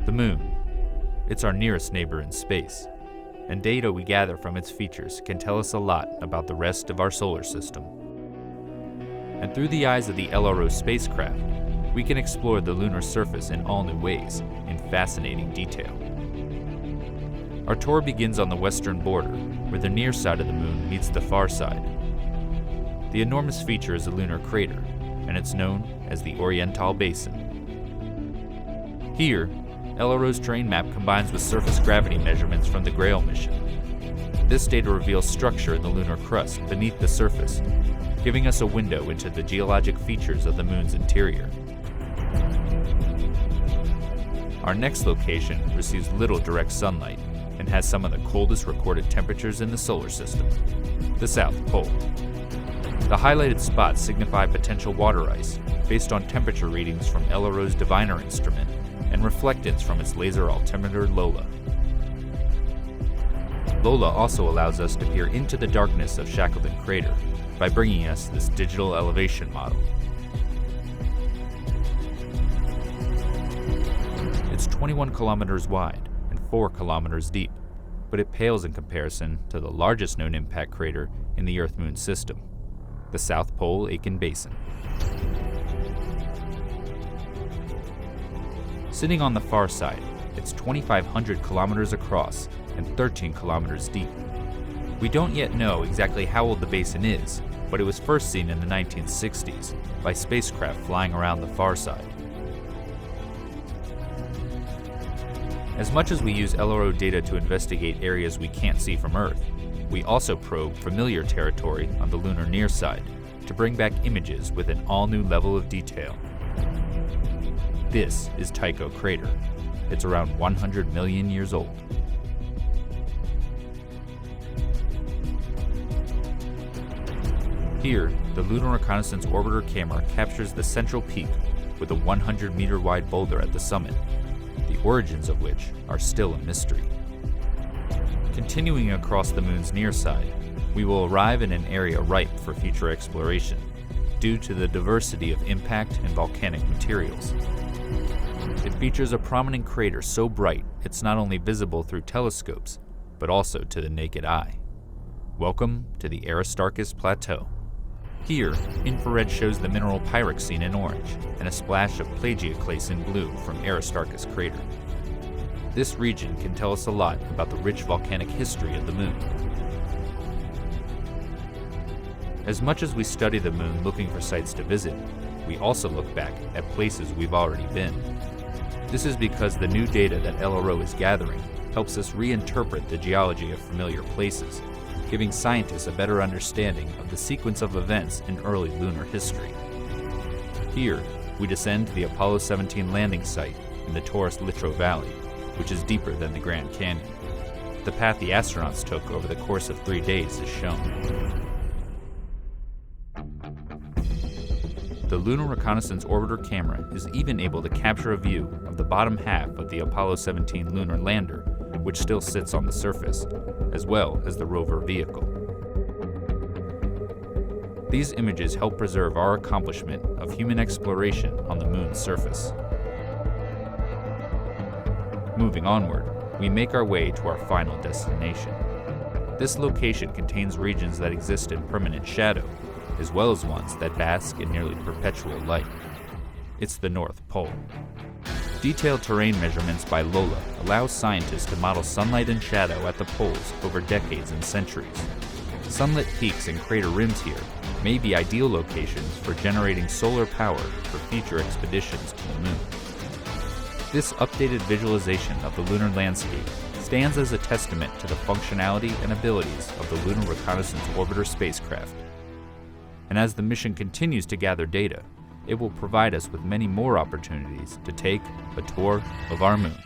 The Moon. It's our nearest neighbor in space, and data we gather from its features can tell us a lot about the rest of our solar system. And through the eyes of the LRO spacecraft, we can explore the lunar surface in all new ways, in fascinating detail. Our tour begins on the western border, where the near side of the Moon meets the far side. The enormous feature is a lunar crater, and it's known as the Oriental Basin. Here, LRO's terrain map combines with surface gravity measurements from the Grail mission. This data reveals structure in the lunar crust beneath the surface, giving us a window into the geologic features of the Moon's interior. Our next location receives little direct sunlight and has some of the coldest recorded temperatures in the solar system, the South Pole. The highlighted spots signify potential water ice based on temperature readings from LRO's Diviner instrument and reflectance from its laser altimeter Lola. Lola also allows us to peer into the darkness of Shackleton Crater by bringing us this digital elevation model. It's 21 kilometers wide and 4 kilometers deep, but it pales in comparison to the largest known impact crater in the Earth-Moon system, the South Pole Aitken Basin. Sitting on the far side, it's 2,500 kilometers across and 13 kilometers deep. We don't yet know exactly how old the basin is, but it was first seen in the 1960s by spacecraft flying around the far side. As much as we use LRO data to investigate areas we can't see from Earth, we also probe familiar territory on the lunar near side to bring back images with an all-new level of detail. This is Tycho Crater. It's around 100 million years old. Here, the Lunar Reconnaissance Orbiter camera captures the central peak with a 100-meter wide boulder at the summit, the origins of which are still a mystery. Continuing across the Moon's near side, we will arrive in an area ripe for future exploration due to the diversity of impact and volcanic materials. It features a prominent crater so bright it's not only visible through telescopes, but also to the naked eye. Welcome to the Aristarchus Plateau. Here, infrared shows the mineral pyroxene in orange and a splash of plagioclase in blue from Aristarchus Crater. This region can tell us a lot about the rich volcanic history of the Moon. As much as we study the Moon looking for sites to visit, we also look back at places we've already been. This is because the new data that LRO is gathering helps us reinterpret the geology of familiar places, giving scientists a better understanding of the sequence of events in early lunar history. Here, we descend to the Apollo 17 landing site in the Taurus Littrow Valley, which is deeper than the Grand Canyon. The path the astronauts took over the course of 3 days is shown. The Lunar Reconnaissance Orbiter camera is even able to capture a view of the bottom half of the Apollo 17 lunar lander, which still sits on the surface, as well as the rover vehicle. These images help preserve our accomplishment of human exploration on the Moon's surface. Moving onward, we make our way to our final destination. This location contains regions that exist in permanent shadow, as well as ones that bask in nearly perpetual light. It's the North Pole. Detailed terrain measurements by Lola allow scientists to model sunlight and shadow at the poles over decades and centuries. Sunlit peaks and crater rims here may be ideal locations for generating solar power for future expeditions to the Moon. This updated visualization of the lunar landscape stands as a testament to the functionality and abilities of the Lunar Reconnaissance Orbiter spacecraft. And as the mission continues to gather data, it will provide us with many more opportunities to take a tour of our Moon.